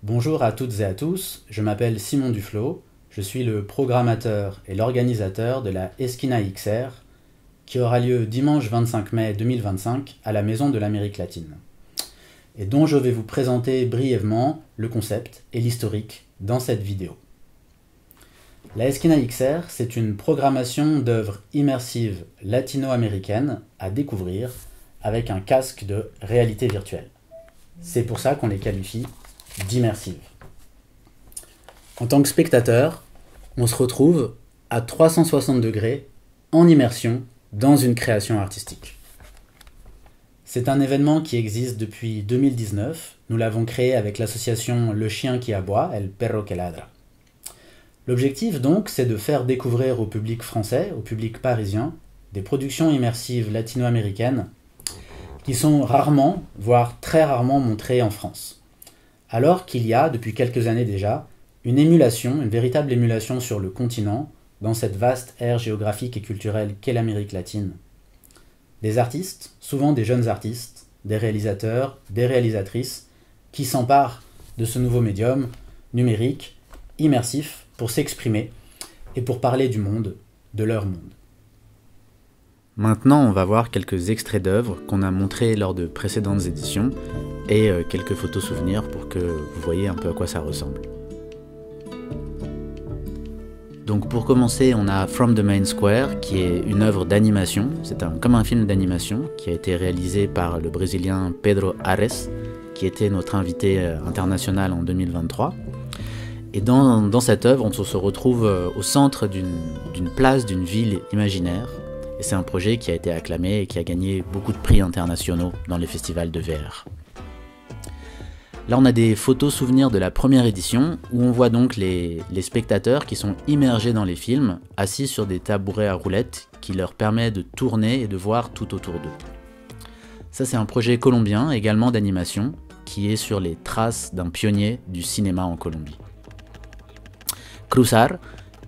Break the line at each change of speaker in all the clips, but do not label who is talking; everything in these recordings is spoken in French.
Bonjour à toutes et à tous, je m'appelle Simon Duflo, je suis le programmateur et l'organisateur de la Esquina XR qui aura lieu dimanche 25 mai 2025 à la Maison de l'Amérique latine et dont je vais vous présenter brièvement le concept et l'historique dans cette vidéo. La Esquina XR, c'est une programmation d'œuvres immersives latino-américaines à découvrir avec un casque de réalité virtuelle. C'est pour ça qu'on les qualifie d'immersives. En tant que spectateur, on se retrouve à 360 degrés en immersion dans une création artistique. C'est un événement qui existe depuis 2019. Nous l'avons créé avec l'association Le Chien qui aboie, El Perro que Ladra. L'objectif donc, c'est de faire découvrir au public français, au public parisien, des productions immersives latino-américaines qui sont rarement, voire très rarement montrées en France. Alors qu'il y a, depuis quelques années déjà, une émulation, une véritable émulation sur le continent, dans cette vaste aire géographique et culturelle qu'est l'Amérique latine. Des artistes, souvent des jeunes artistes, des réalisateurs, des réalisatrices, qui s'emparent de ce nouveau médium numérique, immersif, pour s'exprimer et pour parler du monde, de leur monde. Maintenant, on va voir quelques extraits d'œuvres qu'on a montrés lors de précédentes éditions et quelques photos souvenirs pour que vous voyez un peu à quoi ça ressemble. Donc pour commencer, on a From the Main Square, qui est une œuvre d'animation. C'est comme un film d'animation qui a été réalisé par le Brésilien Pedro Ares, qui était notre invité international en 2023. Et dans cette œuvre, on se retrouve au centre d'une place, d'une ville imaginaire. Et c'est un projet qui a été acclamé et qui a gagné beaucoup de prix internationaux dans les festivals de VR. Là, on a des photos souvenirs de la première édition, où on voit donc les spectateurs qui sont immergés dans les films, assis sur des tabourets à roulettes qui leur permet de tourner et de voir tout autour d'eux. Ça, c'est un projet colombien, également d'animation, qui est sur les traces d'un pionnier du cinéma en Colombie. Cruzar,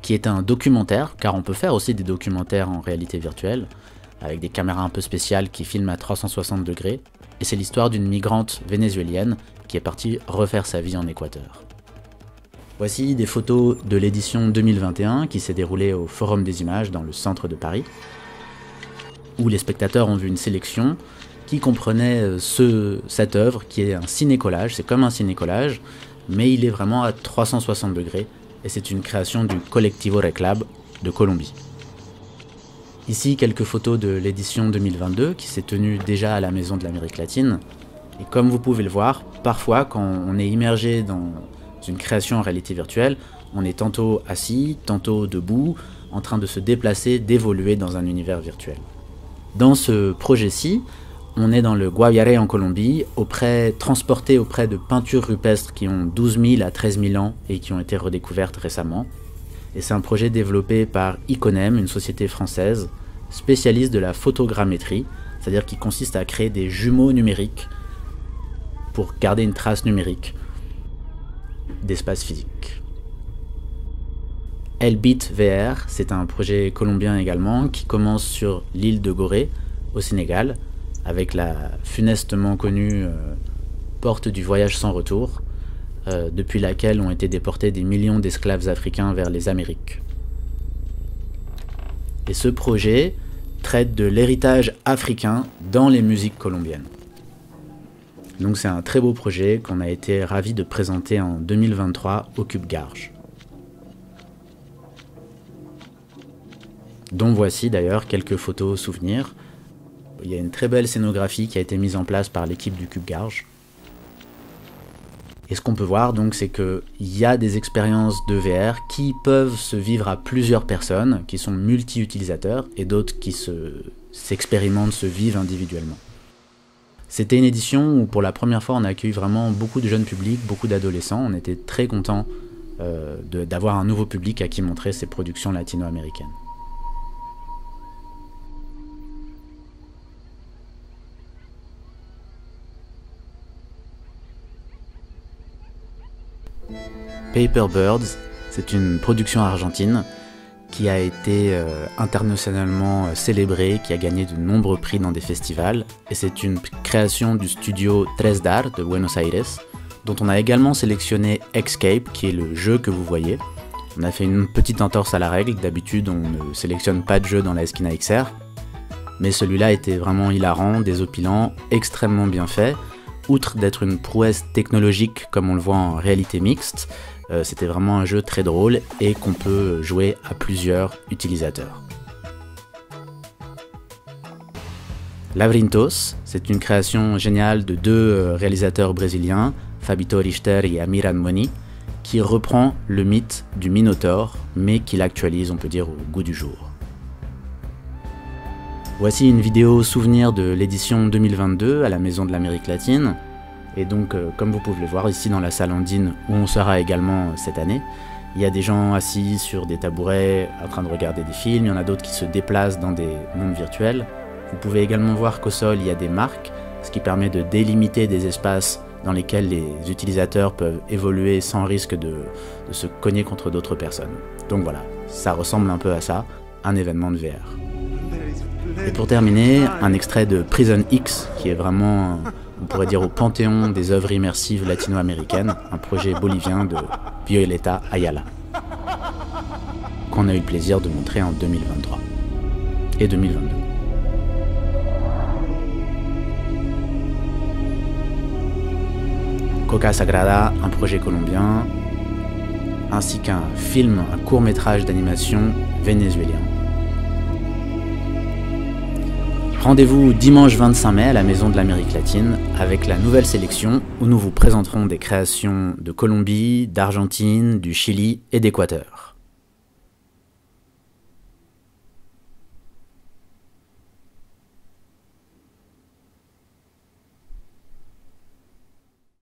qui est un documentaire, car on peut faire aussi des documentaires en réalité virtuelle, avec des caméras un peu spéciales qui filment à 360 degrés, et c'est l'histoire d'une migrante vénézuélienne qui est partie refaire sa vie en Équateur. Voici des photos de l'édition 2021 qui s'est déroulée au Forum des Images dans le centre de Paris, où les spectateurs ont vu une sélection qui comprenait cette œuvre qui est un ciné-collage, c'est comme un ciné-collage, mais il est vraiment à 360 degrés, et c'est une création du Colectivo Reclab de Colombie. Ici, quelques photos de l'édition 2022 qui s'est tenue déjà à la Maison de l'Amérique latine. Et comme vous pouvez le voir, parfois quand on est immergé dans une création en réalité virtuelle, on est tantôt assis, tantôt debout, en train de se déplacer, d'évoluer dans un univers virtuel. Dans ce projet-ci, on est dans le Guaviare en Colombie, transporté auprès de peintures rupestres qui ont 12 000 à 13 000 ans et qui ont été redécouvertes récemment. Et c'est un projet développé par Iconem, une société française spécialiste de la photogrammétrie, c'est-à-dire qui consiste à créer des jumeaux numériques pour garder une trace numérique d'espace physique. Elbit VR, c'est un projet colombien également qui commence sur l'île de Gorée, au Sénégal, avec la funestement connue porte du voyage sans retour, depuis laquelle ont été déportés des millions d'esclaves africains vers les Amériques. Et ce projet traite de l'héritage africain dans les musiques colombiennes. Donc c'est un très beau projet qu'on a été ravis de présenter en 2023 au Cube Garges. Dont voici d'ailleurs quelques photos souvenirs. Il y a une très belle scénographie qui a été mise en place par l'équipe du Cube Garges. Et ce qu'on peut voir donc, c'est qu'il y a des expériences de VR qui peuvent se vivre à plusieurs personnes, qui sont multi-utilisateurs, et d'autres qui s'expérimentent, se vivent individuellement. C'était une édition où pour la première fois on a accueilli vraiment beaucoup de jeunes publics, beaucoup d'adolescents. On était très contents d'avoir un nouveau public à qui montrer ces productions latino-américaines. Paper Birds, c'est une production argentine qui a été internationalement célébrée, qui a gagné de nombreux prix dans des festivals. Et c'est une création du studio Tres Dar de Buenos Aires, dont on a également sélectionné Escape, qui est le jeu que vous voyez. On a fait une petite entorse à la règle, d'habitude on ne sélectionne pas de jeu dans la Eskina XR, mais celui-là était vraiment hilarant, désopilant, extrêmement bien fait. Outre d'être une prouesse technologique comme on le voit en réalité mixte, c'était vraiment un jeu très drôle et qu'on peut jouer à plusieurs utilisateurs. Lavrinhos, c'est une création géniale de deux réalisateurs brésiliens, Fabito Richter et Amir Anmoni, qui reprend le mythe du Minotaure, mais qui l'actualise, on peut dire, au goût du jour. Voici une vidéo souvenir de l'édition 2022 à la Maison de l'Amérique latine. Et donc, comme vous pouvez le voir ici dans la salle Andine, où on sera également cette année, il y a des gens assis sur des tabourets en train de regarder des films, il y en a d'autres qui se déplacent dans des mondes virtuels. Vous pouvez également voir qu'au sol, il y a des marques, ce qui permet de délimiter des espaces dans lesquels les utilisateurs peuvent évoluer sans risque de se cogner contre d'autres personnes. Donc voilà, ça ressemble un peu à ça, un événement de VR. Et pour terminer, un extrait de Prison X, qui est vraiment, on pourrait dire, au panthéon des œuvres immersives latino-américaines, un projet bolivien de Violeta Ayala, qu'on a eu le plaisir de montrer en 2023 et 2022. Coca Sagrada, un projet colombien, ainsi qu'un film, un court-métrage d'animation vénézuélien. Rendez-vous dimanche 25 mai à la Maison de l'Amérique latine avec la nouvelle sélection où nous vous présenterons des créations de Colombie, d'Argentine, du Chili et d'Équateur.